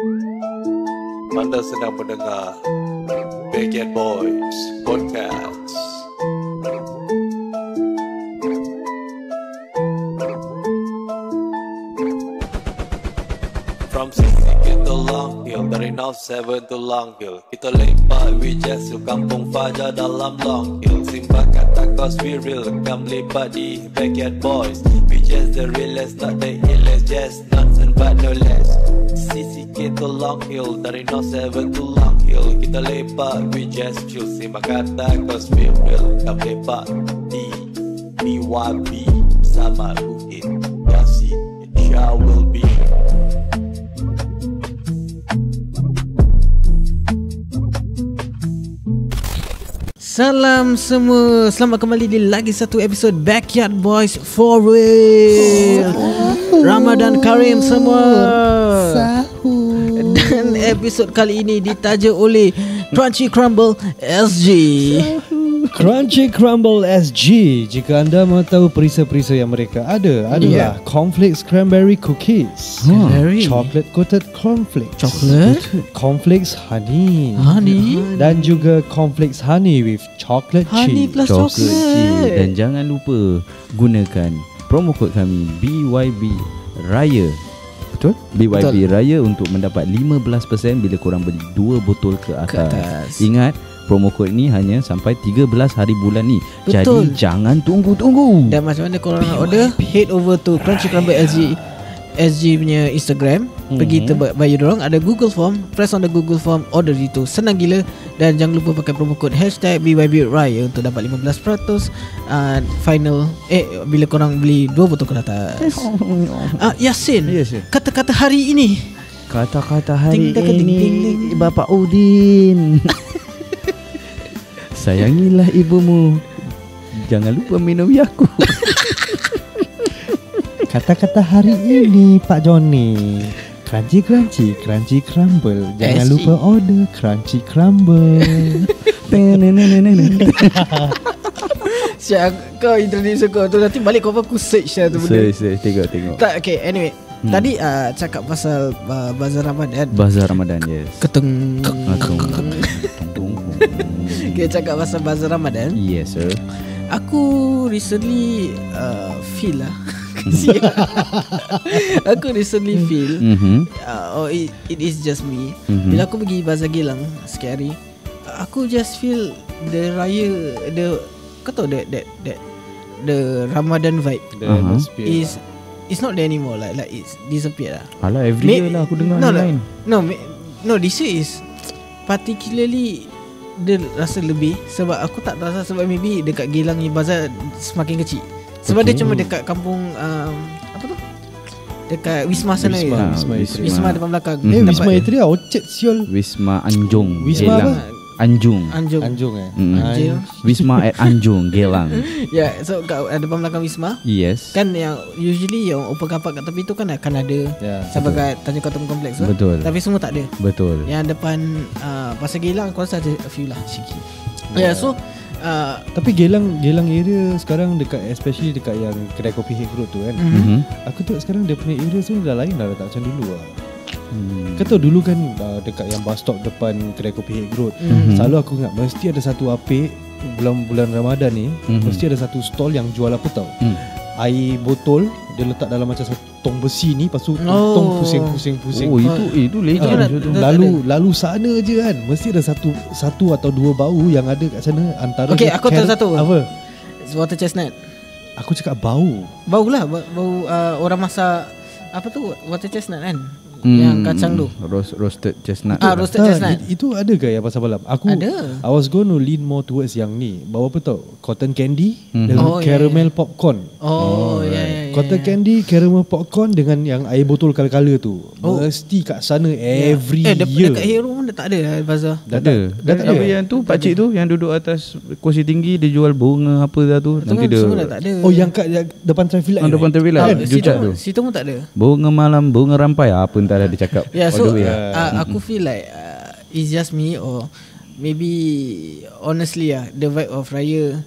Anda sedang mendengar Backyard Boys Podcast. From Sisi kita Long Hill, dari North 7 to Long Hill, kita lepak we just to Kampung Fajar dalam Long Hill. Simbah kata cause we real, come lepak di Backyard Boys. We just the realest, not the illest, just nonsense but no less. Sisi kita Long Hill, dari North 7 to Long Hill, kita lepak we just chill. Simbah kata cause we real, come lepak di BYB sama Uhid Yasin, insya will be. Salam semua, selamat kembali di lagi satu episod Backyard Boys for real. Ramadan Karim semua. Dan episod kali ini ditaja oleh Crunchy Crumble SG. Crunchy Crumble SG. Jika anda mahu tahu perisa-perisa yang mereka ada adalah Cornflakes Cranberry Cookies, Chocolate Coated Cornflakes, Cornflakes Honey, dan juga Cornflakes Honey with Chocolate Honey Cheese. plus chocolate. Dan jangan lupa gunakan promo kod kami BYB Raya. Betul? BYB Raya untuk mendapat 15% bila korang beli 2 botol ke atas. Ingat, promo kod ni hanya sampai 13 hari bulan ni. Betul. Jadi jangan tunggu-tunggu. Dan macam mana korang nak order, head over to Crunchy Crumble SG punya Instagram, pergi ke bio dorang, ada Google Form, press on the Google Form, order itu, senang gila. Dan jangan lupa pakai promo kod #BYB Raya untuk dapat 15% final bila korang beli 2 botol ke atas. Yasin, kata-kata hari ini. Kata-kata hari ini Bapak Udin. Sayangilah ibumu, jangan lupa minum Yakult. Kata-kata hari ini Pak Johnny, Crunchy Crunchy, Crunchy Crumble, jangan SG. lupa order Crunchy Crumble. Siap, kau introduce kau tu, nanti balik kau aku search lah tu benda. Tengok. Tak, okay, anyway. Tadi cakap pasal Bazar Ramadan. Bazar Ramadan, yes. Keteng. Okay, cakap pasal Bazar Ramadan. Yes, sir. Aku recently feel lah. Aku recently feel it is just me. Bila aku pergi Bazar Geylang sikit hari, aku just feel the raya, kau tahu that the Ramadan vibe is not there anymore. Like it's disappeared lah. Alah, every year lah aku dengar online. No, this year is particularly dia rasa lebih. Sebab aku tak rasa, sebab maybe dekat Geylang ni bazar semakin kecil. Sebab dia cuma dekat kampung apa tu, dekat Wisma sana. Wisma depan belakang. Wisma itu dia Orchard siol. Wisma Anjung. Wisma Geylang. apa? Anjung. Anjung. Wisma at Anjung Geylang. Ya, so kat depan belakang Wisma. Yes. Kan yang usually yang open car park kat tepi tu kan akan ada sebagai Tanjung Katong Complex tu. Betul. Tapi semua tak ada. Betul. Yang depan Pasar Geylang aku rasa ada a few lah sikit. So tapi Geylang area sekarang dekat, especially dekat yang kedai kopi Hague Road tu kan, aku tengok sekarang dia punya area tu dah lain dah, tak macam dulu lah. Kau tahu dulu kan dekat yang bus stop depan kedai kopi Hague Road, selalu aku ingat mesti ada satu apik bulan Ramadan ni, mesti ada satu stall yang jual apa tau, air botol dia letak dalam macam satu tong besi ni, lepas tu tong pusing. Oh, itu legend. Lalu sana je kan, mesti ada satu atau 2 bau yang ada kat sana. Antara aku tahu satu. Apa? It's water chestnut. Aku cakap bau. Bau lah, bau orang masak apa tu, water chestnut kan. Yang kacang tu, roasted chestnut. Roasted chestnut. Itu ada ke yang pasal malam? Aku ada. I was going to lean more towards yang ni. Bau apa tau? Cotton candy dengan caramel popcorn. Cotton candy, caramel popcorn dengan yang air botol kala-kala tu. Mesti kat sana every year. Dekat Hero pun dah tak ada bazar. Dah ada. Apa yang tu pakcik tu yang duduk atas kursi tinggi, dia jual bunga apa dah tu. Nanti dia semua dah tak ada. Oh, yang kat depan traffic light. Depan traffic light. Situ pun tak ada. Bunga malam, bunga rampai, apa entah dah dia cakap. So aku feel like it's just me, or maybe honestly the vibe of raya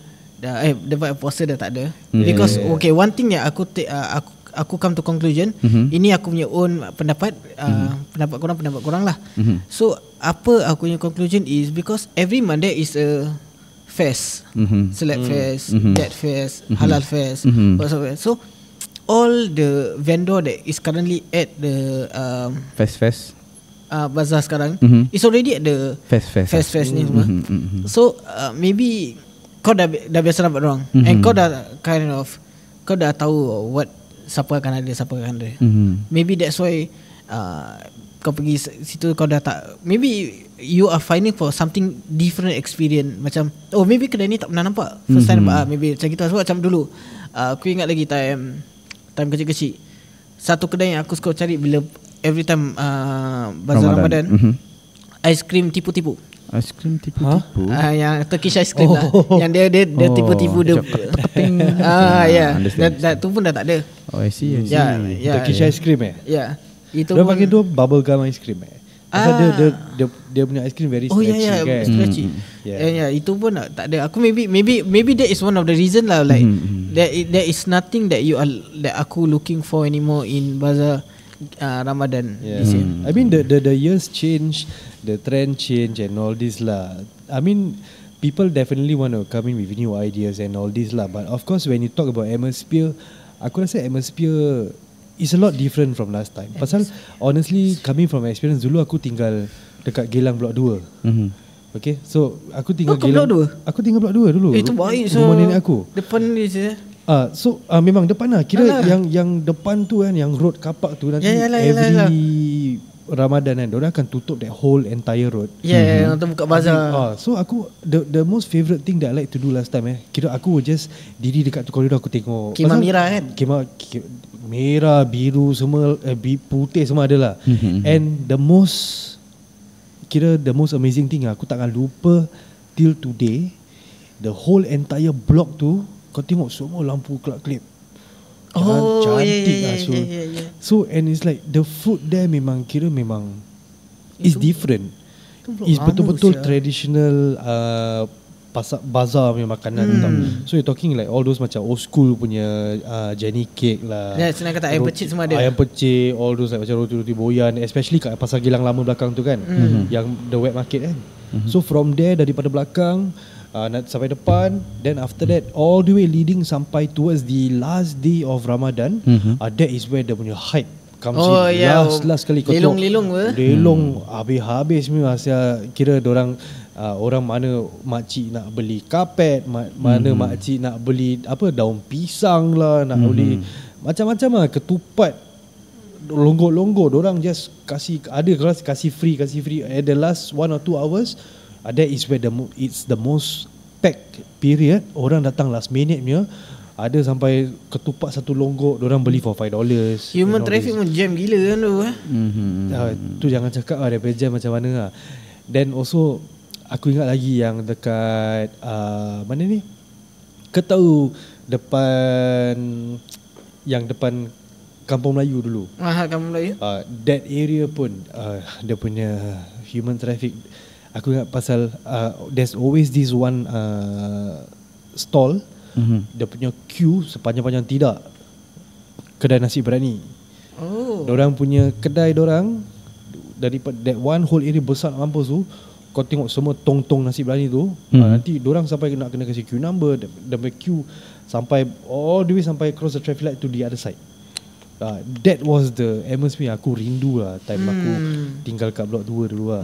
the vibe of puasa dah tak ada. Because okay, one thing yang aku aku come to conclusion, ini aku punya own pendapat, pendapat korang lah. So apa aku punya conclusion is because every month there is a fest, select fest, that fest, halal fest, whatsoever. So all the vendor that is currently at the Fest bazaar sekarang is already at the fest ni semua. So maybe kau dah biasa dapat orang, and kau dah kau dah tahu siapa akan ada. Maybe that's why kau pergi situ, kau dah tak, maybe you are finding for something different experience. Macam maybe kedai ni tak pernah nampak, first time nampak, maybe macam kita. Sebab macam dulu aku ingat lagi time kecil-kecil, satu kedai yang aku suka cari bila every time bazar Ramadan, ice cream tipu-tipu. Ice cream tipu-tipu. Yang Turkish ice cream lah. Yang dia tipu-tipu dia. That tu pun dah tak ada. I see. Turkish ice cream Ya. Itu dia panggil tu bubble gum ice cream Pasal dia punya ice cream very stretchy kan. Stretchy. Itu pun tak ada. Aku maybe that is one of the reason lah, like there is nothing that that aku looking for anymore in bazaar Ramadan this year. I mean the years change, the trend change and all this lah. I mean people definitely want to come in with new ideas and all this lah. But of course when you talk about atmosphere, aku rasa atmosphere is a lot different from last time. Pasal honestly coming from experience, dulu aku tinggal dekat Geylang Blok 2. Okay, so aku tinggal Geylang Blok 2. Aku tinggal Blok 2 dulu. Itu baik. Rumah nenek aku depan ni je. So memang depan lah. Kira yang depan tu kan, yang road kapak tu nanti every Ramadan kan, diorang akan tutup that whole entire road. Untuk buka bazar. So aku the most favourite thing that I like to do last time kira aku just diri dekat tu koridor, aku tengok Kemah merah kan, kemah merah, biru semua, putih semua ada lah. And the most amazing thing aku takkan lupa till today, the whole entire block tu kau tengok semua lampu kelap-kelip. Cantik lah. So and it's like the food there memang is different. It's betul-betul traditional pasar bazar punya makanan tau. So you're talking like all those macam old school punya Jenny cake lah. Senang kata ayam pecik semua ada. Ayam pecik, all those like macam roti-roti boyan, especially kat pasar Geylang lama belakang tu kan, yang the wet market kan. So from there daripada belakang sampai depan, then after that all the way leading sampai towards the last day of Ramadan, that is where dia punya hype comes in. Last kali kau tengok lelong habis-habis masa kira dorang orang mana makcik nak beli kapet, mana makcik nak beli daun pisang lah, nak beli macam-macam lah, ketupat, longgok-longgok, dorang just kasih free at the last 1 or 2 hours. That is where it's the most packed period. Orang datang last minute punya. Ada sampai ketupat satu longgok dorang beli for $5. Human traffic pun jam gila kan tu. Tu jangan cakap lah daripada jam macam mana lah. Then also aku ingat lagi yang dekat mana ni, kau tahu depan Kampung Melayu dulu. Kampung Melayu. That area pun dia punya human traffic. Aku ingat pasal there's always this one stall, dia punya queue sepanjang-panjang tidak. Kedai nasi berani. Dorang punya kedai dorang daripada that one whole area besar mampus tu, kau tengok semua tong-tong nasi berani tu. Nanti dorang sampai nak kena kasih queue number, dan queue sampai all the way sampai cross the traffic light to the other side. That was the atmosphere aku rindu lah time aku tinggal kat blok 2 dulu lah.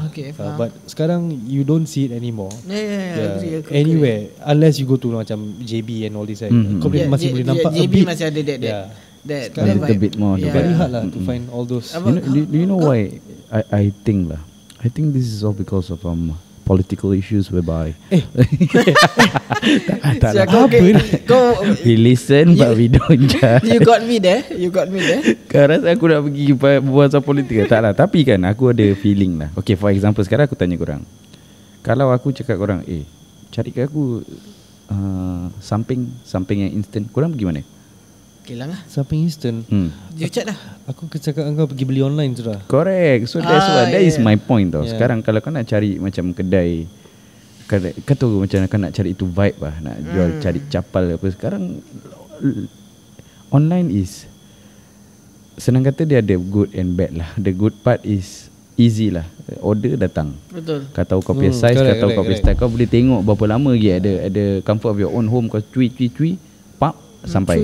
But sekarang you don't see it anymore. Agree. Anywhere unless you go to macam JB and all this kau masih boleh nampak JB masih ada that a little bit more. Very hard lah to find all those. Do you know why I think lah? I think this is all because of political issues whereby we listen but we don't judge. You got me there. Kau rasa aku nak pergi buat pasal politik? Tak lah. Tapi kan aku ada feeling lah. Okay, for example sekarang aku tanya korang, kalau aku cakap korang cari ke aku samping yang instant, korang pergi mana? Geylang lah. Samping instant. You chat lah. Aku cakap kau pergi beli online tu dah. Correct. So that's why that is my point tau. Sekarang kalau kau nak cari macam kedai, kau tahu macam kau nak cari itu vibe lah, nak jual cari capal apa, sekarang online is senang kata dia ada good and bad lah. The good part is easy lah. Order datang. Betul. Kau tahu kau punya size, kau tahu kau punya style, kau boleh tengok berapa lama lagi ada comfort of your own home. Kau cuit pap sampai.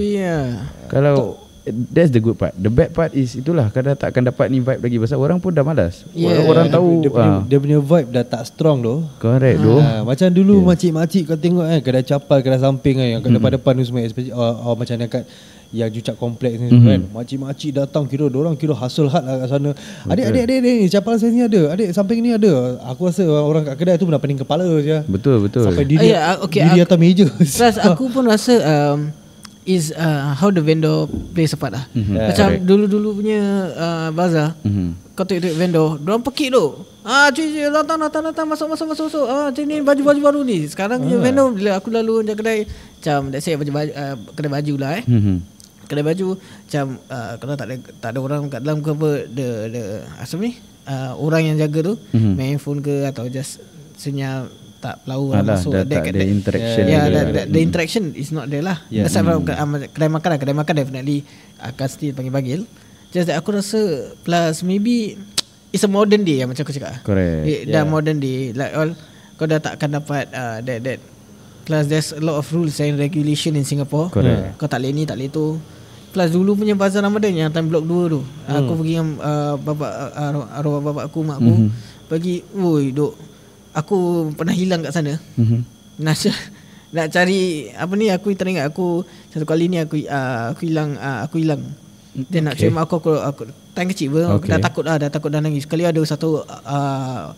Kalau that's the good part. The bad part is itulah kadang tak akan dapat ni vibe lagi pasal orang pun dah malas. Orang tahu dia punya vibe dah tak strong tu. Correct tu. Macam dulu makcik-makcik kau tengok kan, kedai capal, kedai samping kan, yang kat depan tu semua, especially macam dekat yang Jucak kompleks ni kan. Makcik-makcik datang kira orang kira hustle hard lah kat sana. Adik capal saya ni ada, adik samping ni ada. Aku rasa orang kat kedai tu pernah pening kepala je. Betul. Sampai diri atas meja. Plus aku pun rasa is how the vendor plays a part lah. Macam dulu punya bazar, kau tengok vendor, diorang pekik tu. Cuy datang masuk. Macam ni baju baru ni. Sekarang je vendor bila aku lalu kedai macam let's say kedai baju lah kedai baju macam kalau tak ada orang kat dalam ke apa, asal ni orang yang jaga tu main phone ke atau just senyap tak pelau masuk ada interaction. The interaction is not there lah. Asal kedai makan definitely akan still panggil. Just that aku rasa plus maybe it's a modern day macam aku cakap. Correct. Dah modern day like all kau dah takkan dapat that plus there's a lot of rules and regulation in Singapore. Correct. Kau tak boleh ni tak boleh tu. Plus dulu punya bazar Ramadan yang time blok 2 tu, aku pergi dengan arwah bapak aku, mak aku pergi, duk aku pernah hilang kat sana. Nak cari apa ni, aku teringat aku satu kali ni aku hilang. Dia nak cari mak aku time kecil pun dah takut dah nangis. Sekali ada satu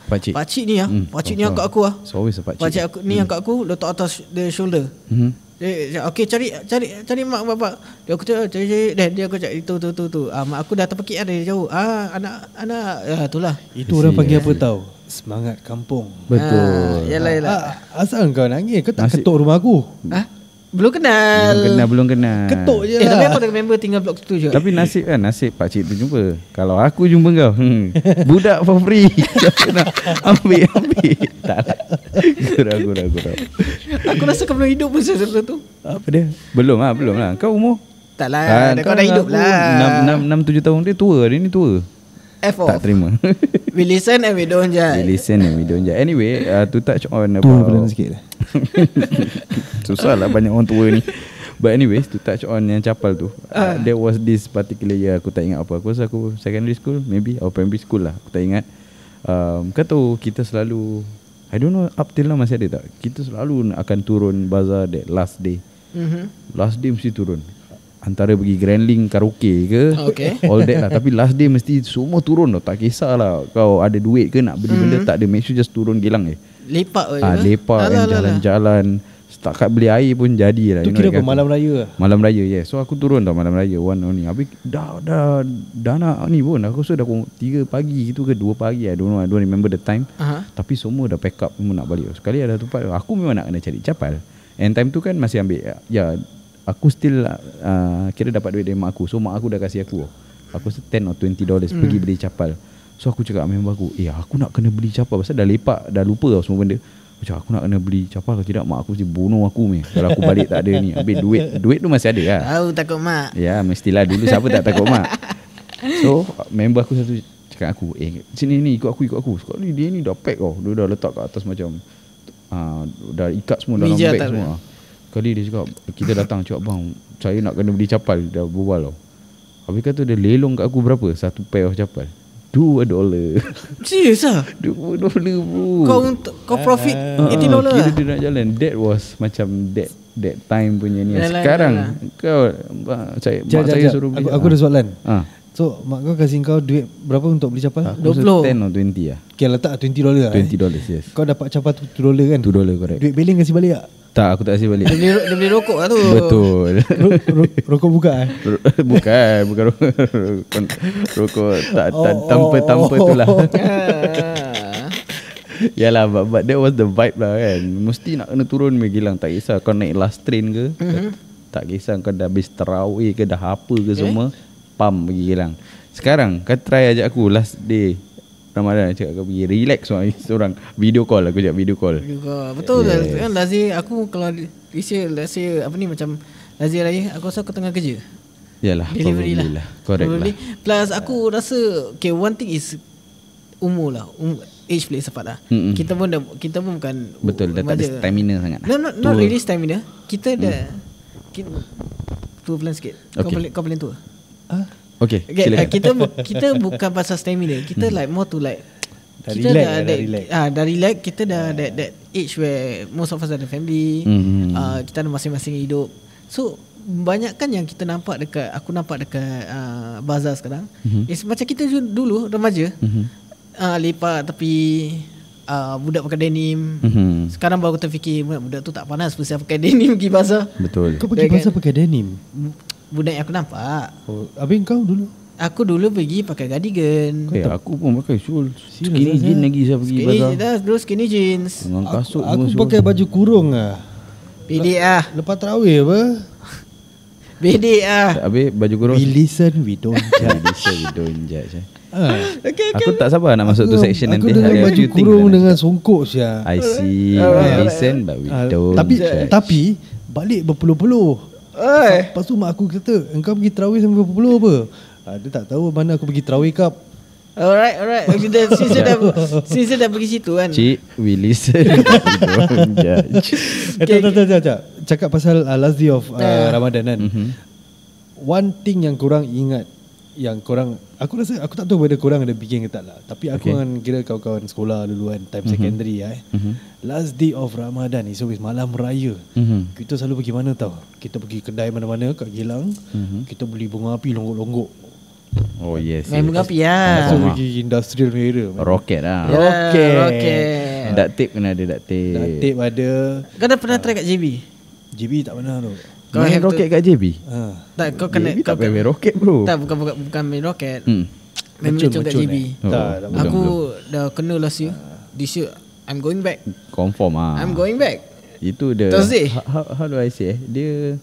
pakcik ni pakcik ni angkat aku So always a pakcik aku ni angkat aku letak atas the shoulder. Dia okey cari mak bapak. Dia aku cari dia aku cari itu. Mak aku dah terpekik dari jauh. Anak itulah. Itu orang panggil apa tahu? Semangat kampung. Betul. Yalah. Asal kau nangis, kau tak ketuk rumah aku. Belum kenal. Ketuk je lah. Tapi aku dah member tinggal blok 7 je. Tapi nasib pakcik tu jumpa. Kalau aku jumpa kau, budak for free. Kau nak ambil. Tak lah. Gurau. Aku rasa kau belum hidup pun sebelum tu. Apa dia? Belum lah. Kau umur? Tak lah, kau dah hidup lah. 6-7 tahun dia tua. Dia ni tua. F off. Tak terima. We listen and we don't judge. Anyway, to touch on tua belan sikit. Susah lah banyak orang tua ni. But anyways, to touch on yang capal tu, there was this particular year, aku tak ingat apa. Aku rasa aku secondary school maybe, or primary school lah, aku tak ingat. Kau tahu kita selalu, I don't know up till now masih ada tak, kita selalu akan turun bazar that last day. Last day mesti turun. Antara pergi Grand Link karaoke ke, all that lah. Tapi last day mesti semua turun tau. Tak kisahlah kau ada duit ke nak beli benda, tak ada, make sure just turun gelang lepak lepak and jalan-jalan. Setakat beli air pun jadi lah. Tu kira apa, malam raya lah? Malam raya, yes. So aku turun tau malam raya, one ni. Habis dah nak ni pun, aku rasa dah 3 pagi gitu ke 2 pagi, I don't remember the time. Tapi semua dah pack up, semua nak balik. Sekali ada tempat aku memang nak kena cari capal. And time tu kan masih ambil, aku still kira dapat duit dari mak aku. So mak aku dah kasih aku rasa $10 or $20 pergi beli capal. So aku cakap dengan member aku, aku nak kena beli capal pasal dah lepak, dah lupa tau semua benda. Macam aku nak kena beli capal, kalau tidak mak aku mesti bunuh aku ni. Kalau aku balik tak ada ni. Habis duit tu masih ada lah. Tahu takut mak. Ya mestilah, dulu siapa tak takut mak. So member aku satu cakap aku, sini ni ikut aku. Sekali dia ni dah pack Dia dah letak kat atas macam dah ikat semua dalam bag semua. Kali dia cakap, kita datang cakap, bang, saya nak kena beli capal. Dah berbual tau. Habis kata dia lelong kat aku berapa? Satu pair of capal $2. Serius lah? $2 bro. Kau profit $18 kira dia nak jalan. That was macam that time punya ni. Sekarang kau saya suruh beli. Aku ada soalan. So mak kau kasih kau duit berapa untuk beli capal? 20 or 20 lah. Okay, letak $20 lah. $20, yes. Kau dapat capal $2 kan? $2 correct. Duit beling kasih balik tak? Tak, aku tak kasih balik. Dia beli rokok lah tu. Betul. Rokok buka Bukan rokok tak tanpa tu lah. Yalah, but that was the vibe lah kan. Mesti nak kena turun gilang. Tak kisah kau naik last train ke, tak kisah kau dah habis tarawih ke, dah apa ke semua, pam pergi gilang. Sekarang kau try ajak aku last day Ramadan, cakap kau pergi relax seorang video call. Aku cakap video call. Betul kan Lazir. Aku kalau let's say apa ni macam Lazir raya, aku rasa aku tengah kerja. Yalah, delivery probably lah. Correct Probably. lah. Plus aku rasa okay, one thing is umur lah. Age plays a part lah. Kita pun bukan Betul, dah tak ada remaja. stamina sangat lah. No, not really stamina. Kita dah tua pelan sikit. Okay. Kau paling tua. Okay, Okay, silakan. kita bukan pasal stamina. Kita like more to like Dah kita relax dah relax. Kita dah that age where most of us ada family. Kita ada masing-masing hidup. So banyakkan yang kita nampak aku nampak dekat bazar sekarang is macam kita dulu remaja lepak tepi budak pakai denim. Sekarang baru terfikir budak tu tak panas pasal pakai denim pergi bazar. Betul. Kau pergi pasar pakai denim? Budak yang aku nampak. Habis kau dulu? Aku dulu pergi pakai cardigan. Aku pun pakai shawl. Skinny jeans lagi saya pergi bazar. Dulu skinny jeans. Dengan kasut Aku pakai baju kurung lah. Bedek Lepas tarawih apa? Bedek Habis baju kurung. We listen, we don't judge. Listen, we don't judge. Okay. Aku tak sabar nak masuk tu section nanti. Aku dengan baju kurung dengan songkok sia. I see. We listen but we don't judge. Tapi balik berpeluh-peluh. Lepas tu mak aku kata, engkau pergi tarawih sampai berpeluh apa? Dia tak tahu mana aku pergi tarawih cup. Alright. Since dah pergi situ kan. Cik, we listen but we don't judge. Tak. Cakap pasal last day of Ramadan kan. One thing yang korang ingat, yang korang, aku rasa aku tak tahu whether korang ada bikin ke tak lah. Tapi aku kan kira kawan-kawan sekolah dulu kan, time secondary last day of Ramadan is always malam raya. Kita selalu pergi mana tau? Kita pergi kedai mana-mana kat Geylang. Kita beli bunga api longgok-longgok. Oh yes. Main bunga api Lepas tu pergi industrial area. Roket lah. Roket. Duct tape kena ada duct tape. Duct tape ada. Kau dah pernah try kat JB? JB tak pernah tu. Kau Main have to- roket kat JB? Tak, kau kena JB tak kau main roket bro. Tak, bukan main roket. Main Mercun mercun kat JB. Oh, Tak, belum, Aku belum. dah kena last year. This year I'm going back. Confirm ah. I'm going back. Itu the Thursday. how do I say dia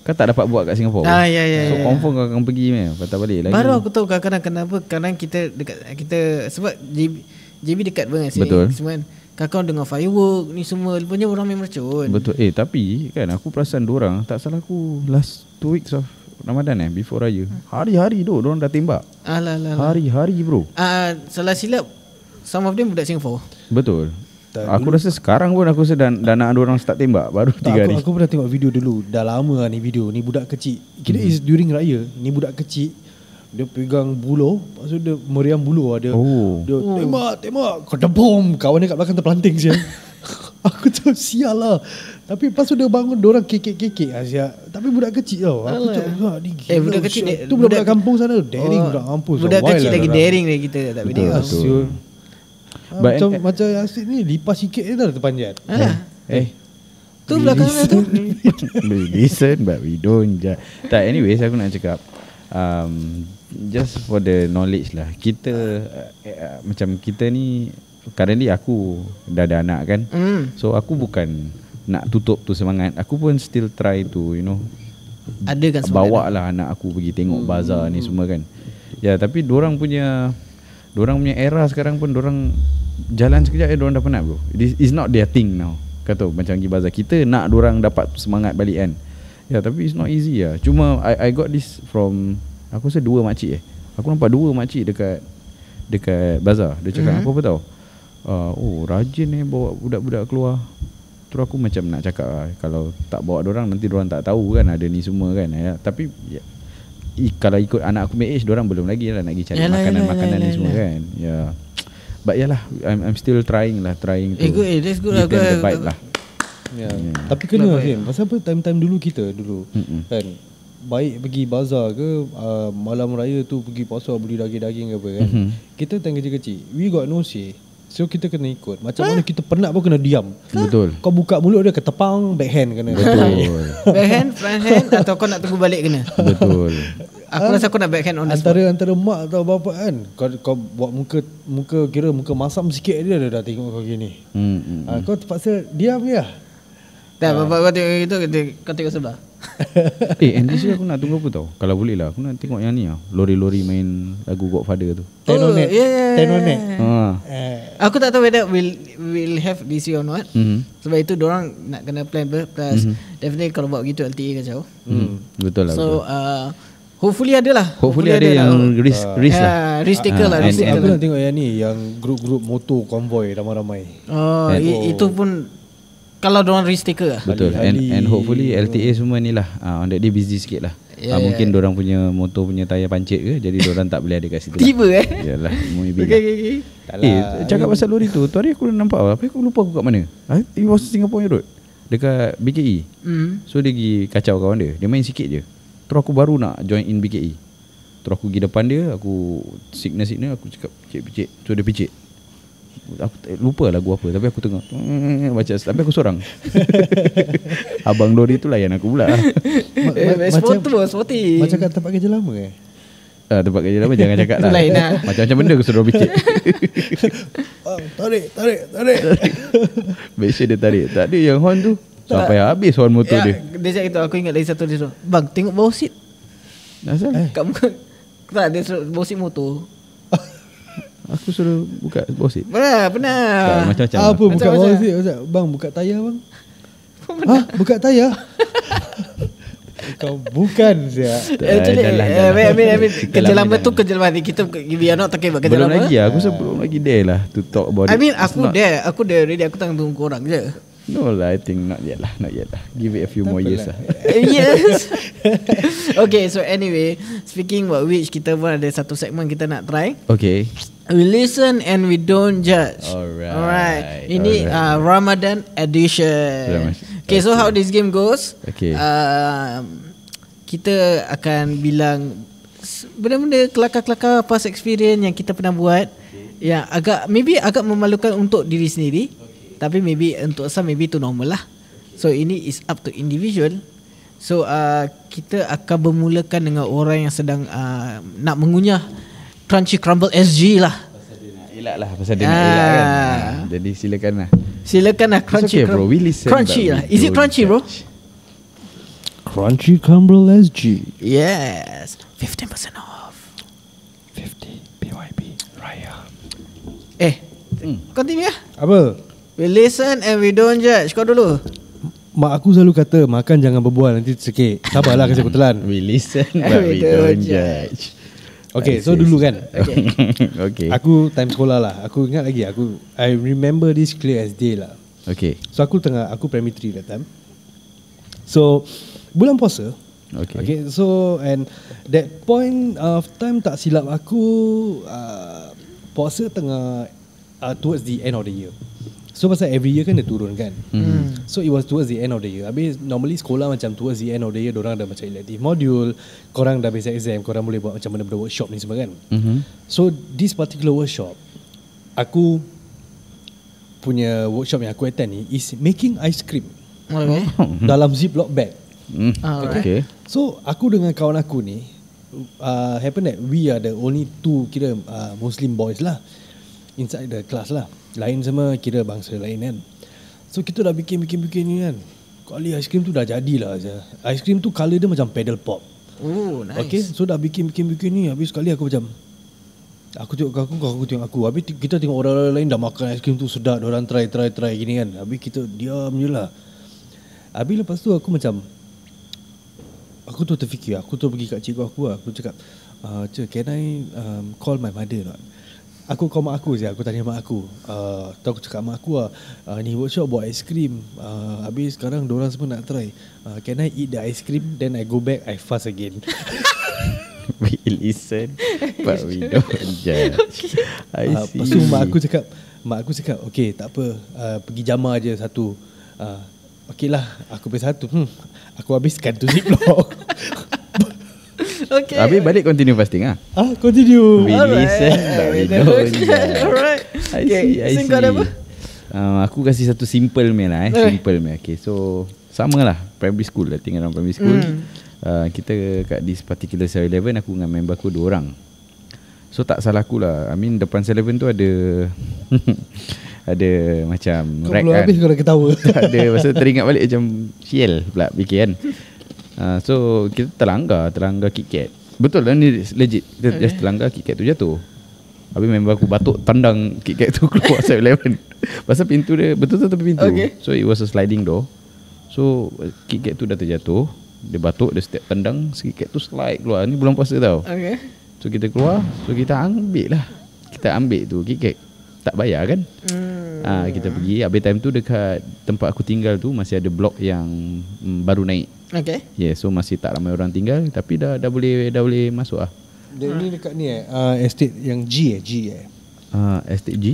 kau tak dapat buat kat Singapore. Ya. So confirm kau akan pergi patah balik lagi. Baru aku tahu kadang-kadang kenapa. Kadang kita dekat sebab JB dekat dengan sini. Betul. Semua kakak dengar firework ni semua. Rupanya orang main mercun. Betul. Tapi kan aku perasan diorang, tak salah aku last 2 weeks of Ramadan before raya. Hari-hari diorang dah tembak. Alah. Hari-hari bro. Salah silap, some of them budak Singapore. Betul. Aku rasa sekarang pun aku rasa dah nak diorang start tembak baru 3 hari. Aku pernah tengok video dulu. Dah lama lah ni video. Ni budak kecil. Kira is during raya. Ni budak kecil. Dia pegang buluh. Lepas tu dia meriam buluh dia. Dia tembak. Kedebom. Kawan dia kat belakang terpelanting sial. Aku tahu sial lah. Tapi lepas tu dia bangun. Diorang kekek-kekek lah sial. Tapi budak kecil tau. Aku cakap ni gila. budak kecil sial. Tu budak kampung sana. Daring budak kampung. Budak Wild kecil lah lagi orang. daring dari kita. Tak beda. Betul. Macam Yasin ni lipas sikit dia dah terpanjat. Tu belakang sana tu. We listen but we don't judge. Tak, anyways aku nak cakap just for the knowledge lah. Kita macam kita ni currently aku dah ada anak kan. So aku bukan nak tutup tu semangat. Aku pun still try to Ada kan semangat. bawa lah anak aku pergi tengok bazar ni semua kan. Ya, tapi dorang punya era sekarang pun dorang jalan sekejap dorang dah penat bro. It's not their thing now. Kata macam pergi bazar, kita nak dorang dapat semangat balik kan. Ya, tapi it's not easy lah. Cuma I got this from, aku rasa 2 makcik Aku nampak 2 makcik dekat bazar. Dia cakap apa tau, rajin bawa budak-budak keluar. Terus aku macam nak cakap kalau tak bawa dorang nanti dorang tak tahu kan ada ni semua kan. Tapi kalau ikut anak aku punya age, dorang belum lagi lah nak pergi cari makanan ni semua kan. Ya. But yalah, I'm still trying to That's good give them the vibe lah. Ya. Tapi kena Hasim. Pasal apa time-time dulu kita kan, baik pergi bazar ke malam raya tu pergi pasar beli daging-daging ke apa kan. Kita time kecil-kecil, we got no say. So kita kena ikut. Macam mana kita penat pun kena diam. Betul. Kau buka mulut dia ketepang, backhand kena. Betul. Backhand, front hand atau kau nak tunggu balik kena. Betul. Aku rasa aku nak backhand on the spot. Antara mak atau bapa kan, kau buat muka kira muka masam sikit dia dah tengok kau gini. Kau terpaksa diam je. Tak, bapak kau tengok itu, kau tengok sebelah. NDC aku nak tunggu apa tau. Kalau boleh lah aku nak tengok yang ni lah, lori-lori main lagu Godfather tu. Tenonet. Tenonet. Aku tak tahu whether will have DC or not. Sebab itu dorang nak kena plan plus definitely kalau buat begitu LTA kacau. Betul lah. So hopefully ada lah. Hopefully ada yang risk lah. Risk taker lah. Aku nak tengok yang ni, yang grup-grup motor konvoy ramai-ramai. Itu pun kalau dorang risk taker lah. Betul. And hopefully LTA semua ni lah on that day busy sikit lah. Mungkin dorang punya motor punya tayar pancit ke, jadi dorang tak boleh ada kat situ. Tiba Yalah, maybe okay. Cakap pasal lori tu hari aku nampak apa, aku lupa aku kat mana. It was Singapore Road, dekat BKE. So dia pergi kacau kawan dia main sikit je. Terus aku baru nak join in BKE. Terus aku pergi depan dia, aku signal aku cakap picit. So dia picit. Aku lupa lagu apa, tapi aku tengok baca, tapi aku seorang. Abang lori tu layan aku pula. Sporty. Macam kat tempat kerja lama tempat kerja lama jangan cakap lah. Lain lah. Macam-macam benda aku suruh picit. Tarik. Make sure dia tarik. Tak ada yang horn tu sampai habis horn motor dia. Dia cakap itu, aku ingat lagi satu dia suruh, bang tengok bawah seat. Asal? Kat muka. Tak, dia suruh bawah seat motor. Aku suruh buka bawah seat. Pernah. Macam-macam. Apa buka bawah seat? Bang buka tayar bang. Buka tayar? Kau bukan siap. Actually, I mean kerja lama tu kerja lama. Kita we are not talking about kerja lama. Belum lagi aku belum lagi there lah to talk about it. I mean aku there ready. Aku tengah tunggu korang je. No lah, I think not yet lah. Give it a few more years lah. Yes. Okay, so anyway, speaking about which, kita pun ada satu segmen kita nak try. Okay. We listen and we don't judge. Alright. Ini Ramadan edition. Okay, so how this game goes? Okay. Kita akan bilang benda-benda kelakar-kelakar past experience yang kita pernah buat, yang agak memalukan untuk diri sendiri. Tapi maybe untuk some maybe itu normal lah. So ini is up to individual. So kita akan bermulakan dengan orang yang sedang nak mengunyah Crunchy Crumble SG lah. Pasal dia nak elak lah. Pasal dia nak elak kan. Jadi silakan lah. Silakan lah Crunchy okay, bro. We listen, Crunchy lah. Is it crunchy bro? Crunchy Crumble SG. Yes. 15% off. 50 BYB Raya. Continue lah. Apa? We listen and we don't judge. Kau dulu. Mak aku selalu kata makan jangan berbual, nanti tersekik. Sabarlah kasi aku telan. We listen but we don't judge. Okay, so dulu kan. Okay. Aku time sekolah lah. Aku ingat lagi. I remember this clear as day lah. Okay. So aku primary 3 that time. So bulan puasa. Okay. So and that point of time tak silap aku, puasa tengah towards the end of the year. So pasal every year kan dia turun kan. So it was towards the end of the year. Habis normally sekolah macam towards the end of the year dorang dah macam elective module, korang dah habis exam, korang boleh buat macam benda-benda workshop ni semua kan. So this particular workshop, aku punya workshop yang aku attend ni is making ice cream. Dalam ziplock bag. Okay. So aku dengan kawan aku ni happen that we are the only two kira Muslim boys lah inside the class lah. Lain semua kira bangsa lain kan. So kita dah bikin ni kan. Kali aiskrim tu dah jadilah. Aiskrim tu colour dia macam pedal pop. Oh nice. Okay, so dah bikin ni. Habis sekali aku macam, aku tengok aku tengok aku. Habis kita tengok orang lain dah makan aiskrim tu sedap. Diorang try gini kan. Habis kita diam je lah. Habis lepas tu aku macam, aku tu terfikir. Aku tu pergi kat cikgu aku lah. Aku cakap, can I call my mother not? Aku call mak aku je. Aku tanya mak aku. Tu aku cakap mak aku lah, ni workshop buat aiskrim. Habis sekarang diorang semua nak try. Can I eat the ice cream? Then I go back, I fast again. We listen but we don't judge. Lepas tu mak aku cakap, okay tak apa, pergi jama je satu. Okay lah, aku pergi satu. Aku habiskan tu ziplock. Okay. Habis balik continue fasting ah. Continue. We listen but we don't judge. Alright. I see. Kau ada apa? Aku kasih satu simple meal lah simple meal. Okay, so sama lah primary school lah, tinggal dalam primary school. Kita kat this particular 7-Eleven, aku dengan member aku 2 orang. So tak salah aku lah, I mean depan 7-Eleven tu ada ada macam kau rack belum kan. Habis kau dah ketawa. Tak ada, pasal teringat balik macam Ciel pula fikir kan. So kita terlanggar KitKat. Betul lah ni, legit. Kita just terlanggar KitKat tu jatuh. Habis member aku batuk tendang KitKat tu keluar 7-Eleven. Pasal pintu dia betul-betul tepi pintu. So it was a sliding door. So KitKat tu dah terjatuh. Dia batuk, dia step tendang, KitKat tu slide keluar. Ni bulan puasa tau. So kita keluar, so kita ambil lah. Kita ambil tu KitKat. Tak bayar kan? Kita pergi. Habis time tu dekat tempat aku tinggal tu masih ada blok yang baru naik. So masih tak ramai orang tinggal, tapi dah boleh masuk lah. Dia ni dekat ni estate yang G estate G?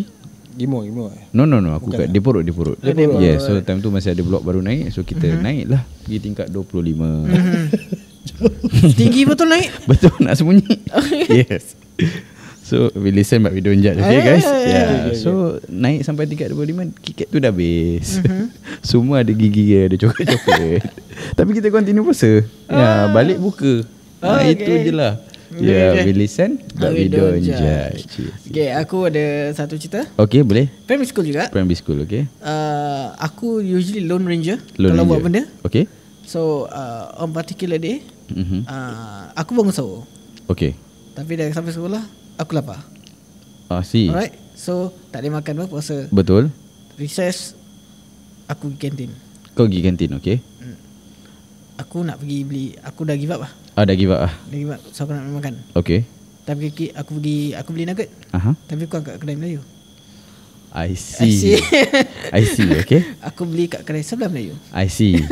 Gimo No aku bukan kat Depurut. So time tu masih ada blok baru naik. So kita naik lah, pergi tingkat 25. Tinggi betul naik. Betul, nak sembunyi. Yes. So we listen but we don't judge. Okay guys. So naik sampai tingkat 25, KitKat tu dah habis. Semua ada gigi, ada coklat-coklat. Tapi kita continue puasa. Balik buka. Itu je lah. We listen but we don't judge. Okay, aku ada satu cerita. Okay, boleh. Primary school juga. Primary school, okay. Aku usually lone ranger kalau buat benda. Okay. So on particular day, aku bangun sahur. Okay. Tapi dah sampai sekolah, aku lapar. See. Alright. So tak ada makan apa puasa. Betul. Recess, aku pergi kantin. Kau pergi kantin, okay. Aku nak pergi beli. Aku dah give up lah. Dah give up lah. Dah give up. So aku nak makan. Okay. Tapi aku beli nugget. Tapi aku kat kedai Melayu. I see. Okay. Aku beli kat kedai sebelah Melayu. I see.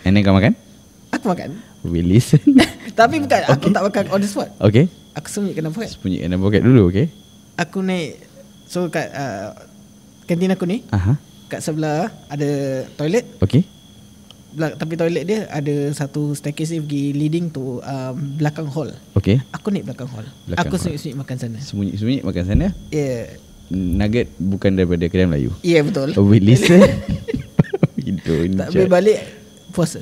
And then kau makan? Aku makan. We listen. Tapi bukan, aku tak makan on the spot. Okay. Aku sembunyikan dalam poket. Sembunyikan dalam poket dulu, okay. Aku naik. So kat kantin aku ni, kat sebelah ada toilet. Okay. Tapi toilet dia ada satu staircase dia pergi leading to belakang hall. Okay. Aku naik belakang hall. Aku sembunyi makan sana. Sembunyi makan sana? Yeah. Nugget bukan daripada kedai Melayu? Yeah, betul. We listen. Tak boleh balik puasa.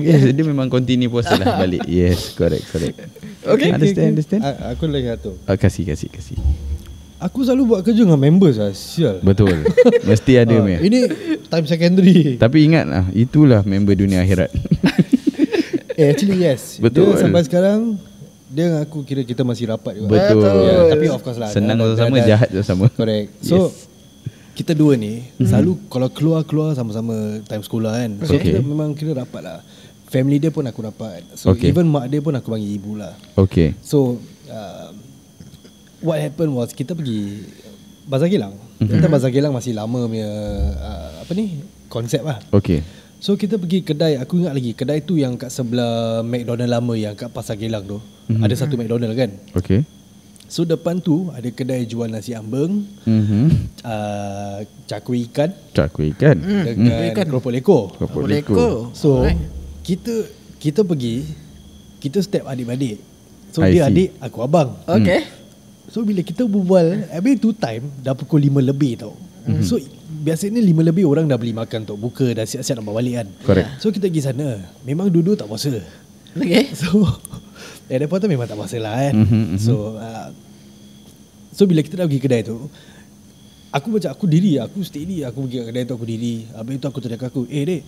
Yes, dia memang continue puasa lah balik. Yes, correct. Okay. Understand? Aku lagi satu. Kasih. Aku selalu buat kerja dengan members lah. Sial. Betul. Mesti ada ini time secondary. Tapi ingat lah, itulah member dunia akhirat. Actually yes. Betul. Dia sampai sekarang dia dengan aku kira kita masih rapat juga. Betul. Tapi of course lah, senang sama, jahat sama. Correct. So kita dua ni selalu kalau keluar sama-sama time sekolah kan. So kita memang kira rapat lah. Family dia pun aku rapat. So even mak dia pun aku panggil ibu lah. Okay. So what happened was kita pergi Bazar Gelang. Kita Bazar Gelang masih lama punya konsep lah. Okay. So kita pergi kedai. Aku ingat lagi kedai tu yang kat sebelah McDonald lama yang kat Pasar Gelang tu. Ada satu McDonald kan. Okay. So depan tu ada kedai jual nasi ambeng, cakwe ikan dengan keropok lekor. So kita pergi, kita step adik-adik. So dia adik, aku abang. Okay. So bila kita berbual, habis tu time dah pukul 5 lebih tau. So biasanya 5 lebih orang dah beli makan tu, buka dah siap-siap nak bawa balik kan. Correct. So kita pergi sana, memang duduk tak puasa. Okay. So at that point memang tak puasa lah kan. So bila kita dah pergi kedai tu, aku steady, aku pergi kedai tu, aku diri. Habis tu aku tanya aku, dek,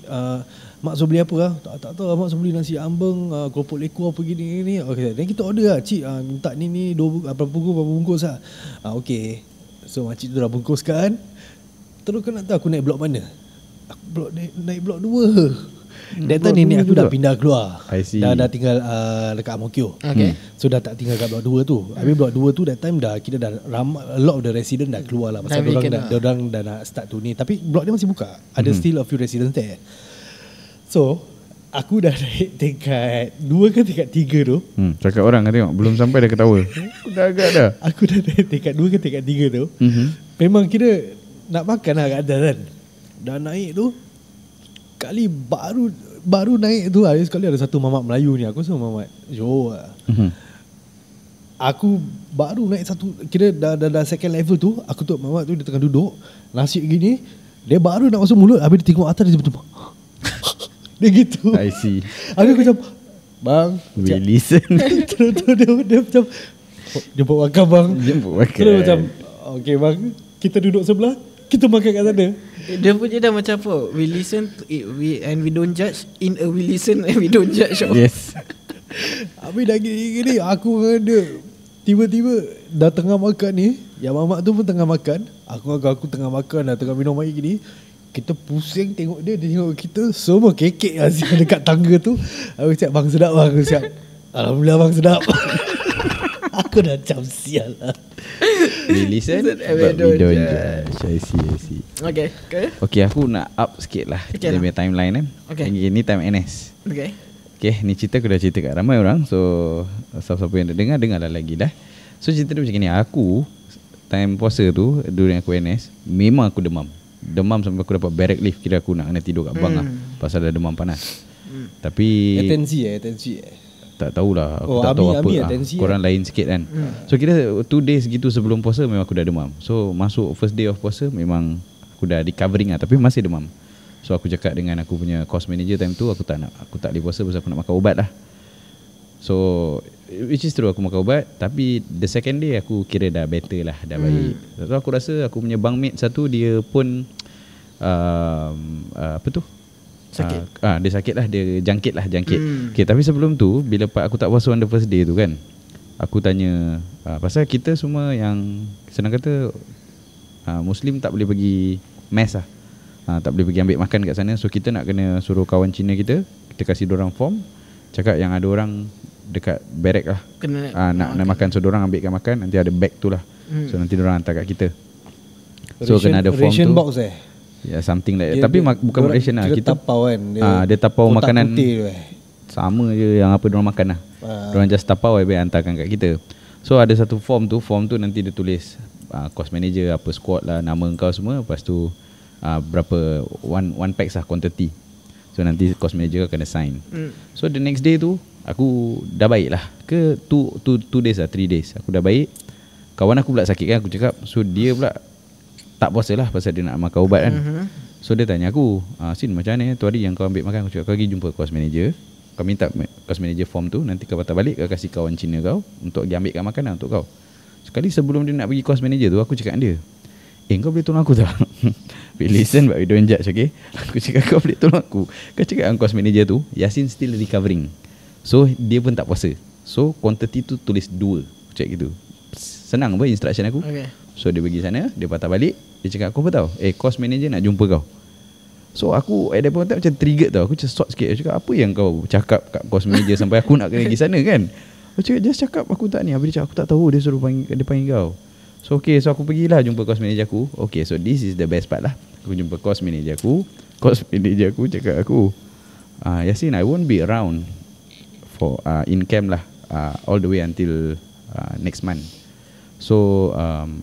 mak suruh beli apa lah? Tak tahu, mak suruh beli nasi ambeng, keropok lekor apa gini. Okay. Dan kita order lah, cik, minta ni berapa bungkus lah. Okay. So makcik tu dah bungkuskan. Terus kan nak tahu aku naik blok mana? Aku naik blok 2. That time nenek aku dah pindah keluar. Dah tinggal dekat Ang Mo Kio. Okay. So dah tak tinggal kat blok 2 tu. Habis blok 2 tu that time dah kita dah a lot of the resident dah keluar lah. Pasal diorang dah nak start tu ni. Tapi blok dia masih buka. Ada still a few residents there. So aku dah naik tingkat 2 ke tingkat 3 tu. Cakap orang kan tengok belum sampai dah ketawa. Dah agak dah. Aku dah naik tingkat 2 ke tingkat 3 tu. Memang kira nak makan lah kat atas kan. Dah naik tu, kali baru naik tu ada sekali ada satu mamat Melayu ni. Aku rasa mamat Johor lah. Aku baru naik satu, kira dah second level tu. Aku tengok mamat tu dia tengah duduk nasi gini. Dia baru nak masuk mulut, habis dia tengok atas dia betul. Dia gitu. I see. Aku macam, bang, we listen. Terus dia macam, jemput makan bang. Terus macam, okay bang, kita duduk sebelah. Kita makan kat sana. Dia punya dah macam apa? We listen to it, and we don't judge. In a we listen and we don't judge. Yes. Habis dah gini aku dengan dia tiba-tiba dah tengah makan ni, yang mamak tu pun tengah makan, aku tengah makan dah, tengah minum air gini. Kita pusing tengok dia tengok kita, semua kekek asyik dekat tangga tu. Aku cakap bang sedap bang, aku cakap alhamdulillah bang sedap. Aku dah macam sial lah. We listen but we don't judge. I see. Okay, aku nak up sikit lah dia punya timeline kan. Okay. Ini time NS. Okay, ni cerita aku dah cerita kat ramai orang. So siapa-siapa yang dah dengarlah lagi dah. So cerita dia macam ni. Aku time puasa tu, during aku NS, memang aku demam sampai aku dapat barrack leave. Kira aku nak kena tidur kat bang lah, pasal dah demam panas. Tapi Atensi tak tahulah. Aku tak tahu apa korang lain sikit kan. So kira 2 days gitu sebelum puasa memang aku dah demam. So masuk first day of puasa memang aku dah recovering lah, tapi masih demam. So aku cakap dengan aku punya course manager time tu, aku tak boleh puasa pasal aku nak makan ubat lah. So which is true, aku makan ubat. Tapi the second day aku kira dah better lah, dah baik. So aku rasa aku punya bunkmate satu, dia pun apa tu, sakit. Dia sakit lah, dia jangkit. Okay, tapi sebelum tu, bila aku tak puasa on the first day tu kan, aku tanya pasal kita semua yang senang kata Muslim tak boleh pergi mess lah, tak boleh pergi ambil makan kat sana. So kita nak kena suruh kawan Cina kita kasih dorang form, cakap yang ada orang dekat barrack lah, nak makan. So dorang ambilkan makan, nanti ada bag tu lah. So nanti dorang hantar kat kita. So kena ada form ration tu, box ya, something like that. Tapi bukan ration lah, kita tapau kan. dia tapau makanan tu, sama je yang apa dorang makan lah. Dorang just tapau habis hantarkan kat kita. So ada satu form tu nanti dia tulis course manager, apa squad lah, nama kau semua. Lepas tu berapa one packs lah, quantity. So nanti course manager kena sign. So the next day tu aku dah baik lah. Ke 2 days lah, 3 days aku dah baik. Kawan aku pula sakit kan, aku cakap. So dia pula tak puasa lah pasal dia nak makan ubat kan. So dia tanya aku, Sin macam mana tu hari yang kau ambil makan? Aku cakap kau pergi jumpa course manager, kau minta course manager form tu, nanti kau patah balik, kau kasih kawan Cina kau untuk pergi ambilkan makanan untuk kau. Sekali sebelum dia nak pergi course manager tu, aku cakap dia, kau boleh tolong aku tak? We listen but we don't judge, okay? Aku cakap kau boleh tolong aku. Kau cakap dengan course manager tu, Yasin still recovering, so dia pun tak puasa. So quantity tu tulis 2. Aku cakap gitu. Senang apa instruction aku. So dia pergi sana, dia patah balik, dia cakap aku apa tau, course manager nak jumpa kau. So aku at that point macam triggered tau. Aku just short sikit. Aku cakap apa yang kau cakap kat course manager sampai aku nak kena pergi sana kan. Aku cakap just cakap aku tak ni. Habis dia cakap aku tak tahu, dia suruh panggil kau. So okay, so aku pergilah jumpa course manager aku. Okay, so this is the best part lah. Aku jumpa course manager aku. Course manager aku cakap aku, Yasin, I won't be around for in camp lah all the way until next month. So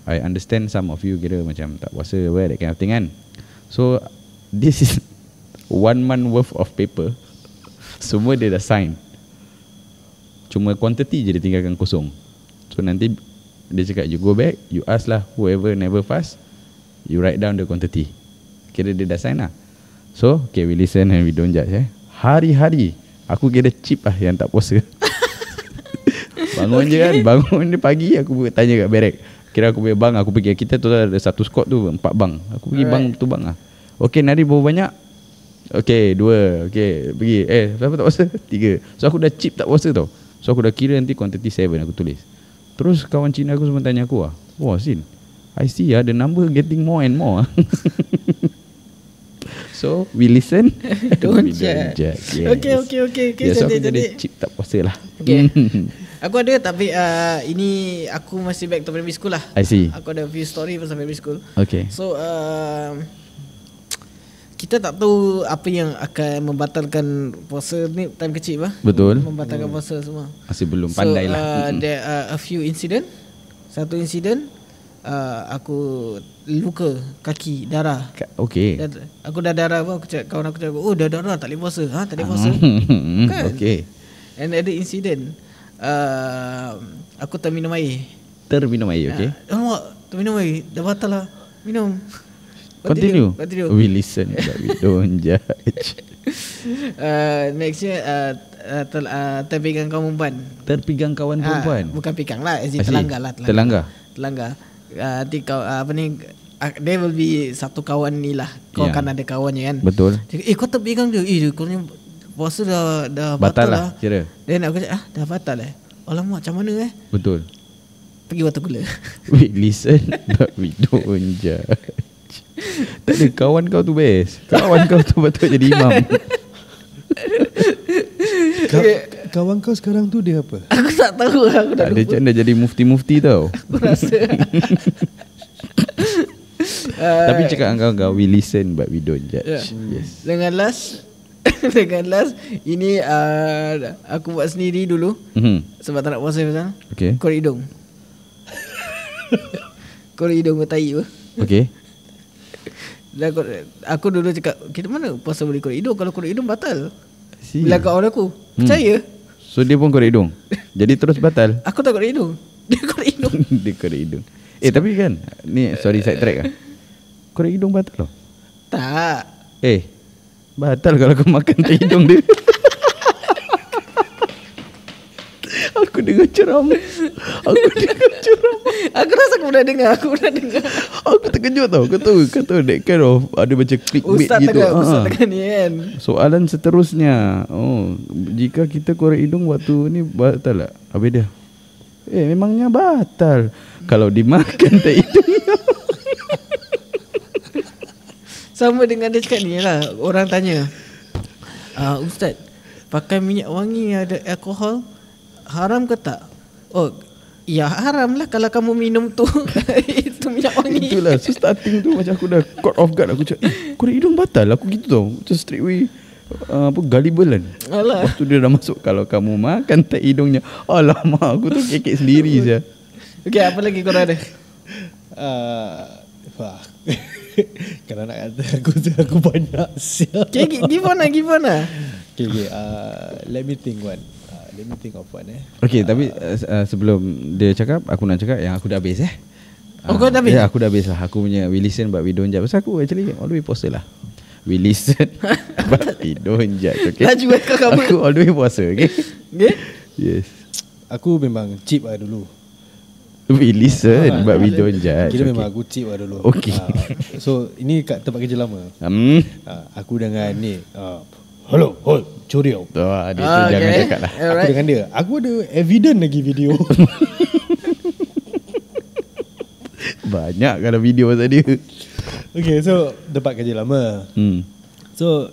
I understand some of you kira macam tak puasa, that kind of thing kan. So this is 1 month worth of paper. Semua dia dah sign, cuma quantity je dia tinggalkan kosong. So nanti dia cakap you go back, you ask lah whoever never fast, you write down the quantity. Kira dia dah sign lah. So okay, we listen and we don't judge. Hari-hari aku kira cheap lah yang tak puasa. Bangun je kan, bangun dia pagi, aku tanya kat barrack. Kira aku punya bang, aku pergi, kita tu ada satu squad tu 4 bang. Aku pergi bang tu bang lah. Okay, nari berapa banyak? Okay, 2. Okay, pergi. Siapa tak puasa? 3. So aku dah cheap tak puasa tau. So aku dah kira nanti quantity 7 aku tulis. Terus kawan Cina aku semua tanya aku wah Sin, I see the number getting more and more. So we listen, don't we judge. Yes. Okay. So aku jadi cheap tak puasa lah. Okay. Aku ada, tapi ini aku masih back to primary school lah. I see. Aku ada few story pasal primary school. Okay. So kita tak tahu apa yang akan membatalkan puasa ni time kecil lah. Betul. Membatalkan puasa semua. Masih belum pandai lah. There are a few incident. Satu insiden aku luka kaki, darah. Okay. Aku dah darah apa, kawan aku cakap, oh dah darah, tak boleh puasa. Tak boleh puasa. Kan? Okay. And ada insiden aku terminum air. Okay. Alamak, terminum air, dah batal lah. Minum. Continue. We listen but we don't judge. Nextnya terpegang kawan perempuan. Terpegang kawan perempuan. Bukan pegang lah, terlanggar lah. Terlanggar. Nanti kau there will be satu kawan ni lah. Kau akan ada kawannya kan. Betul. Kau tak pegang dia. Kau ni puasa dah batal lah kira. Then aku cakap dah batal alamak macam mana Betul. Pergi water cooler. Wait, listen. But we don't judge. Tak ada, kawan kau tu best. Kawan kau tu betul jadi imam. Kawan kau sekarang tu dia apa? Aku tak tahu. Aku dah Dia macam dah jadi mufti-mufti tau. Aku rasa. Tapi cakap dengan kau, we listen but we don't judge. Yes. Dengan last ini aku buat sendiri dulu. Sebab tak nak puasa pasal. Okay. Korek hidung. Korek hidung bertai apa. Okay. Dan aku dulu cakap, kita mana puasa boleh korek hidung kalau korek hidung batal. Bila kawan aku percaya. So dia pun korek hidung. Jadi terus batal. Aku tak korek hidung. Dia korek hidung. Dia korek hidung. Tapi kan, ni sorry side track lah. Korek hidung batal loh. Tak. Batal kalau kau makan tai hidung dia. Aku dengar ceramah. Aku rasa aku pernah dengar. Aku terkejut tau. Kau tahu that kind of ada macam clickbait gitu. Ustaz tengah ni kan. Soalan seterusnya. Jika kita korek hidung waktu ni batal tak? Habis dia, memangnya batal kalau dimakan tai hidung. Sama dengan dia cakap ni lah. Orang tanya, Ustaz, pakai minyak wangi ada alkohol haram ke tak? Ya haram lah kalau kamu minum tu. Itu minyak wangi. Itulah. So starting tu macam aku dah caught off guard. Aku cakap korek hidung batal. Aku gitu tau. Macam straight away gullible kan. Lepas tu dia dah masuk, kalau kamu makan tai hidungnya. Alamak, aku tu kekek sendiri saja. Okay, apa lagi korang ada? Kalau nak kata aku banyak siap. Okay, give on lah. Okay, let me think of one. Okay, tapi sebelum dia cakap, aku nak cakap yang aku dah habis kau dah habis? Ya, aku dah habis lah. Aku punya we listen but we don't judge. Pasal aku actually all the way puasa lah. We listen but we don't judge. Okay, laju kau cover. Aku all the way puasa. Okay. Yes. Aku memang cheap lah dulu. We listen but we don't judge. Kira memang aku cheap lah dulu. Okay. So ini kat tempat kerja lama. Aku dengan ni hello, Curiau. Dia tu jangan cakap lah. Aku dengan dia, aku ada evidence lagi video. Banyak kalau video pasal dia. Okay, so tempat kerja lama. So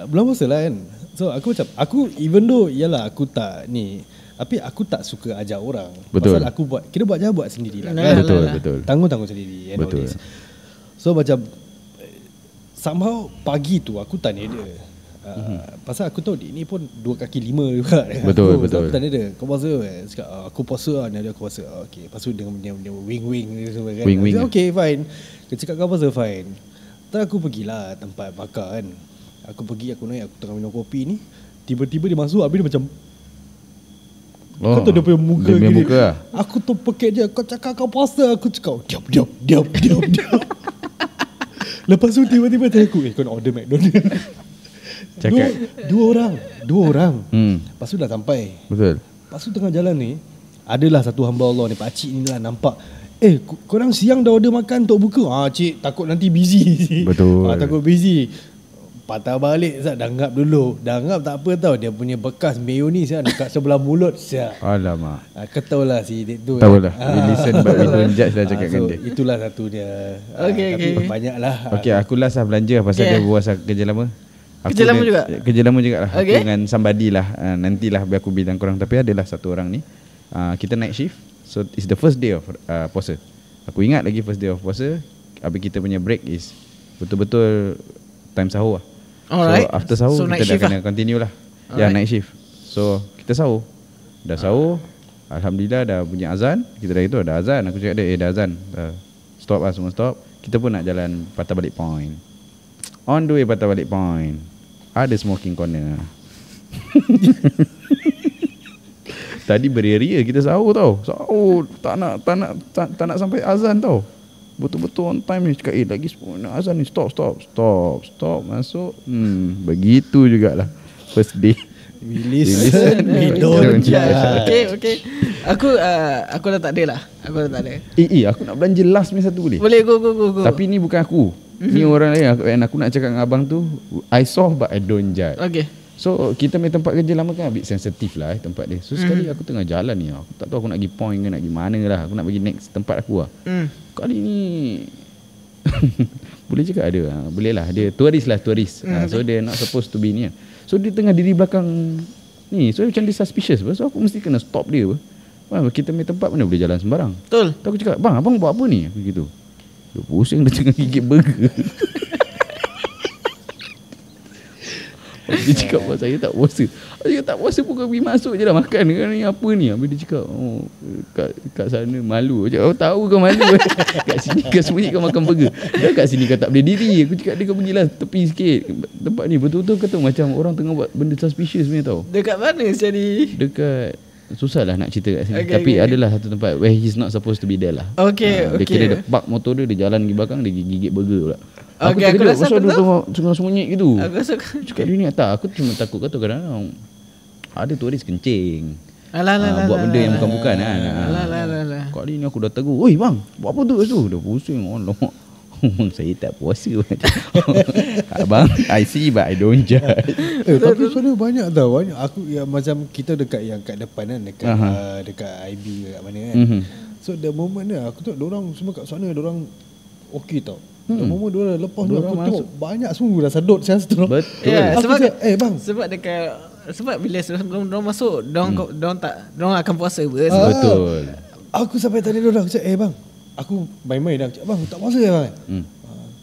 belum puasa lah kan. So aku even though yalah aku tak ni, tapi aku tak suka ajar orang. Betul. Pasal aku buat sendiri lah kan. Betul. Tanggung sendiri. Betul. So macam somehow pagi tu aku tanya dia, pasal aku tahu dia ni pun 2 kaki 5 juga. Betul. So aku tanya dia, kau puasa? Cakap, aku puasa lah. Dia aku puasa. Okay, lepas tu dengan dia wing-wing semua kan. Wing-wing. Okay, fine. Dia cakap kau puasa, fine. Terus aku pergilah tempat bakar kan. Aku naik, aku tengah minum kopi ni. Tiba-tiba dia masuk, habis dia macam kau tahu dia punya muka gini. Lah. Aku tu pekik dia, kau cakap kau puasa. Aku cakap, diam. Lepas tu tiba-tiba tanya aku, kau nak order McDonald's? Cakap Dua orang. Lepas tu dah sampai. Betul. Lepas tu tengah jalan ni, adalah satu hamba Allah ni, pakcik ni lah nampak, korang siang dah order makan untuk buka? Cik, takut nanti busy. Betul. Takut busy. Patah balik, dah ngap dulu. Dah ngap tak apa tau, dia punya bekas mayonis dekat sebelah mulut. Alamak. Kau tahu lah si Dik tu. Tahu lah. We listen but we don't judge lah cakap dengan dia. Itulah satu dia. Okay. Banyak lah. Okay, aku last lah belanja pasal dia buat kerja lama. Kerja lama juga? Kerja lama juga lah. Okay. Aku dengan somebody lah. Nantilah biar aku bilang korang. Tapi adalah satu orang ni, kita night shift. So it's the first day of puasa. Aku ingat lagi first day of puasa. Habis kita punya break is betul-betul time sahur lah. Alright. So after sahur so, kita dah kena continue lah. Ya, night shift. So kita sahur. Dah sahur, alhamdulillah dah bunyi azan. Kita dah itu ada azan. Aku cakap dia dah azan. Stop lah, semua stop. Kita pun nak jalan patah balik point. On the way patah balik point, ada smoking corner. Tadi beria-ria kita sahur tau. Sahur tak nak sampai azan tau. Betul-betul on time ni. Cakap lagi 10 nak azan ni. Stop Masuk. Begitu jugalah first day. We listen, we don't judge. Okay. Aku dah tak ada lah. Aku nak belanja last ni satu boleh? Boleh, go. Tapi ni bukan aku. Ni orang lain. Aku nak cakap dengan abang tu, I saw but I don't judge. Okay. So kita punya tempat kerja lama kan a bit sensitif lah tempat dia. So sekali aku tengah jalan ni, aku tak tahu aku nak pergi point ke nak pergi mana lah. Aku nak pergi next tempat aku lah. Kali ni boleh cakap ada. Boleh lah. Dia turis. So dia not supposed to be ni kan. So dia tengah diri belakang ni. So macam dia suspicious. So aku mesti kena stop dia. Kita punya tempat mana boleh jalan sembarang. Betul. So aku cakap, bang abang buat apa ni? Aku gitu. Dia pusing, dia tengah gigit burger. Dia cakap buat saya tak puasa. Aku cakap tak puasa pun kau pergi masuk je lah makan. Ni apa ni? Habis dia cakap, kat sana malu. Aku cakap, tahu kau malu. Kat sini kau sembunyi kau makan burger. Dan kat sini kau tak boleh diri. Aku cakap dia kau pergilah tepi sikit. Tempat ni betul-betul kata macam orang tengah buat benda suspicious punya tau. Dekat mana jadi? Dekat, susah lah nak cerita kat sini. Tapi adalah satu tempat where he's not supposed to be there lah. Dia kira dia park motor dia jalan pergi belakang, dia gigit burger pula. Aku rasa dia tengah sembunyi gitu. Aku rasa cakap dia ni tak. Aku cuma takut kata kadang-kadang ada turis kencing. Buat benda yang bukan-bukan kan. Kali ni aku dah tegur, oi bang, buat apa tu? Dia pusing. Alamak, saya tak puasa. Abang, I see but I don't judge. Tapi sebenarnya banyak tau. Aku macam kita dekat yang kat depan kan, dekat IB kat mana kan. So the moment ni aku tengok diorang semua kat sana, diorang okey tau. The moment diorang lepas tu aku tengok banyak semua dah sedut saya tu. Betul. Sebab bang, sebab dekat bila diorang masuk, diorang akan puasa apa. Betul. Aku sampai tadi diorang cakap, bang, aku main-main dah cakap, bang tak puasa bang.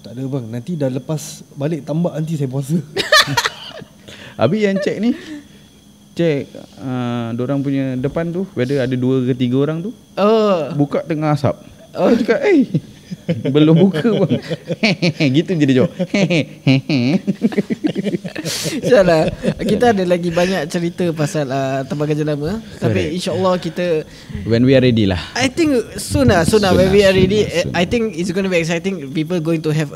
Tak ada bang, nanti dah lepas balik tambak nanti saya puasa. Habis yang cek diorang punya depan tu, whether ada 2 ke 3 orang tu, buka tengah asap. Aku cakap, belum buka bang. Gitu je dia jawab. InsyaAllah kita ada lagi banyak cerita pasal tempat kerja lama. Tapi insyaAllah kita, when we are ready lah, I think soon when we are ready, I think it's going to be exciting. People going to have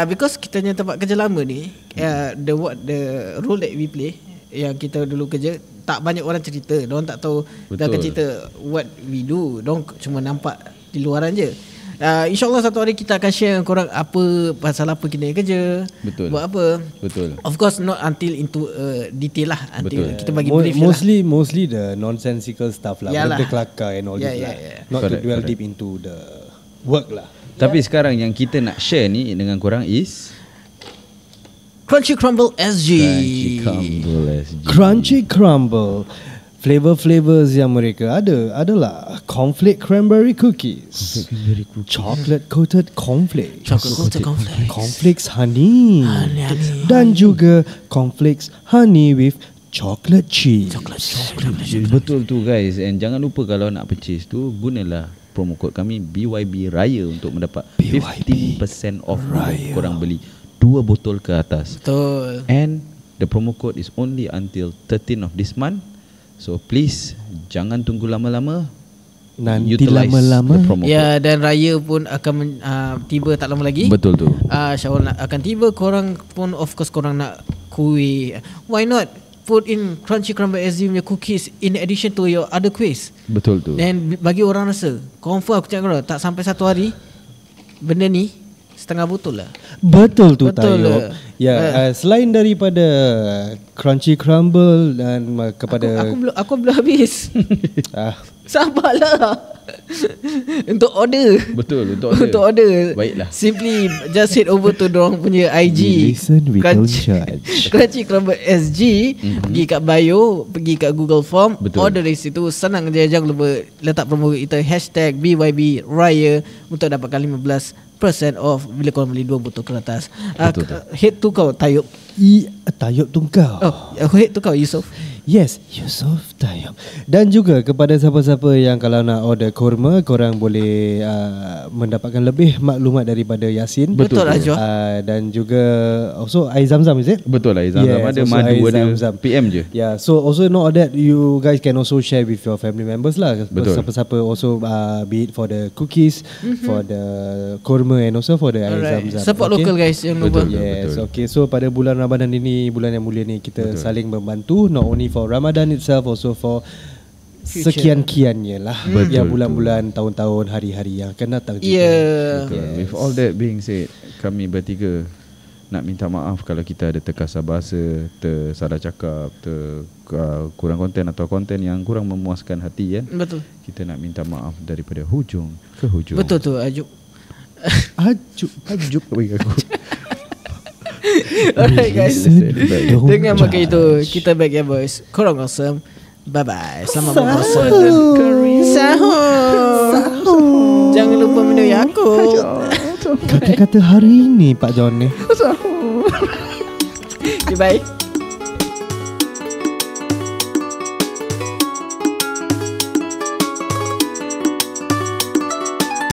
because kita punya tempat kerja lama ni, the role that we play, yang kita dulu kerja, tak banyak orang cerita. Diorang tak tahu. Dah akan cerita what we do. Diorang cuma nampak di luaran je. InsyaAllah satu hari kita akan share dengan korang apa, pasal apa kita kerja. Betul. Buat apa. Betul. Of course not until into detail lah. Until kita bagi brief mostly the nonsensical stuff lah. Benda kelakar and all this lah. Not to dwell deep into the work lah. Tapi sekarang yang kita nak share ni dengan korang is Crunchy Crumble SG. Crunchy Crumble. Flavors yang mereka ada adalah cornflake cranberry cookies, chocolate coated cornflakes, cornflakes honey, dan juga cornflakes honey with chocolate cheese. Betul tu guys. And jangan lupa kalau nak purchase tu, gunalah promo code kami BYB Raya untuk mendapat 15% off Raya. Korang beli 2 botol ke atas. Betul. And the promo code is only until 13 of this month. So please jangan tunggu lama-lama. Nanti lama-lama. Ya, dan Raya pun akan tiba tak lama lagi. Betul tu. Syawal akan tiba. Korang pun of course korang nak kuih. Why not put in Crunchy Crumble SG punya cookies in addition to your other quiz. Betul tu. Dan bagi orang rasa, confirm aku cakap korang, tak sampai 1 hari benda ni setengah botol lah. Betul tu Tayo. Selain daripada Crunchy Crumble dan kepada aku belum habis. Sabarlah. Untuk order. Betul, untuk order. Baiklah. Simply just head over to dorang punya IG. Listen, we don't judge. Crunchy Crumble SG. Pergi kat bio, pergi kat Google Form. Betul. Order dari situ. Senang je. Jangan lupa letak promo kita #BYB Raya untuk dapatkan 15% off bila korang beli 2 botol ke atas. Head tu kau Tayub. Tayub tu kau. Head tu kau Yusof. Yes, Yusof Tayyab. Dan juga kepada siapa-siapa yang kalau nak order kurma, korang boleh mendapatkan lebih maklumat daripada Yasin. Betul Azwar. Dan juga also air zam-zam, is it? Betul lah, air zam-zam. Ada madu, ada PM je. Yeah, so also not that you guys can also share with your family members lah. Betul. Siapa-siapa also be it for the cookies, for the kurma and also for the air zam-zam. Support local guys, yang lupa. Yes, okay. So pada bulan Ramadan ini, bulan yang mulia ni, kita saling membantu, not only for Ramadan itself, also for sekian-kiannya lah. Ya, bulan-bulan, tahun-tahun, hari-hari yang akan datang juga. Yeah. With all that being said, kami bertiga nak minta maaf kalau kita ada terkasar bahasa, tersalah cakap, kurang konten atau konten yang kurang memuaskan hati, kan. Betul. Kita nak minta maaf daripada hujung ke hujung. Betul tu Ajuk. Ajuk bagi aku. Alright guys, dengan maka itu kita back ya boys. Korang awesome. Bye bye. Selamat berpuasa. Sahur. Jangan lupa minum Yakult. Kata-kata hari ini Pak John ni. Bye bye.